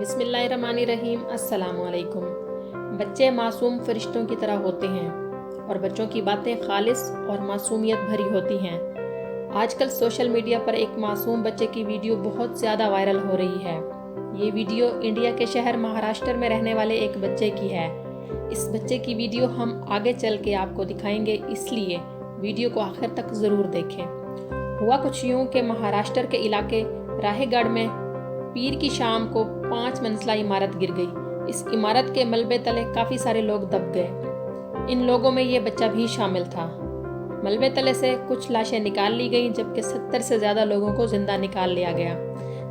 बिस्मिल्लाहिर्रहमानिर्रहीम। अस्सलाम वालेकुम। बच्चे मासूम फरिश्तों की तरह होते हैं और बच्चों की बातें खालिस और मासूमियत भरी होती हैं। आजकल सोशल मीडिया पर एक मासूम बच्चे की वीडियो बहुत ज़्यादा वायरल हो रही है। ये वीडियो इंडिया के शहर महाराष्ट्र में रहने वाले एक बच्चे की है। इस बच्चे की वीडियो हम आगे चल के आपको दिखाएंगे, इसलिए वीडियो को आखिर तक ज़रूर देखें। हुआ कुछ यूँ कि महाराष्ट्र के इलाके राहेगढ़ में पीर की शाम को 5 मंजिला इमारत गिर गई। इस इमारत के मलबे तले काफ़ी सारे लोग दब गए। इन लोगों में ये बच्चा भी शामिल था। मलबे तले से कुछ लाशें निकाल ली गईं, जबकि 70 से ज़्यादा लोगों को जिंदा निकाल लिया गया,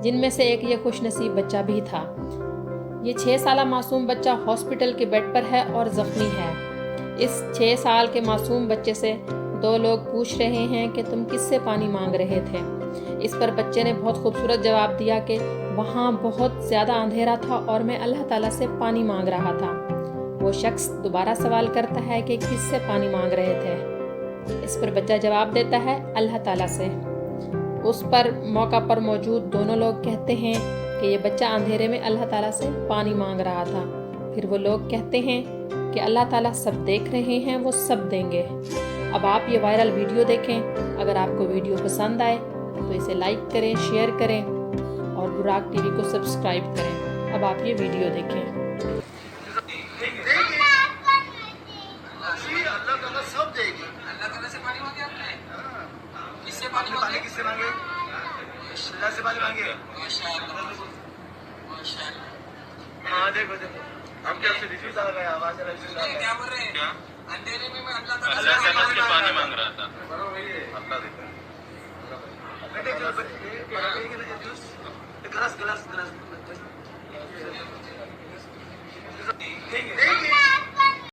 जिनमें से एक ये खुशनसीब बच्चा भी था। ये 6 साला मासूम बच्चा हॉस्पिटल के बेड पर है और ज़ख्मी है। इस 6 साल के मासूम बच्चे से 2 लोग पूछ रहे हैं कि तुम किससे पानी मांग रहे थे। इस पर बच्चे ने बहुत खूबसूरत जवाब दिया कि वहाँ बहुत ज़्यादा अंधेरा था और मैं अल्लाह ताला से पानी मांग रहा था। वो शख्स दोबारा सवाल करता है कि किससे पानी मांग रहे थे। इस पर बच्चा जवाब देता है अल्लाह ताला से। उस पर मौका पर मौजूद दोनों लोग कहते हैं कि ये बच्चा अंधेरे में अल्लाह ताला से पानी मांग रहा था। फिर वो लोग कहते हैं कि अल्लाह ताला सब देख रहे हैं, वो सब देंगे। अब आप ये वायरल वीडियो देखें। अगर आपको वीडियो पसंद आए तो इसे लाइक करें, शेयर करें और बुराक टीवी को सब्सक्राइब करें। अब आप ये वीडियो देखें। अल्लाह ताला सब देगी। अल्लाह ताला से पानी मांगे आपने? किससे पानी आपने मांगे? पानी किससे मांगे? अल्लाह से पानी मांगे। माशाअल्लाह, माशाअल्लाह। हाँ देखो देखो, हम क्या से रिव्यूज आ गए, आवाज आ रही है। क्या बोल रहे हैं? अंधेरे में मैं अल्लाह ताला अल्लाह से पानी मांग रहा था। बराबर है। अल्लाह देखा। बेटे जो ग्लास ग्लास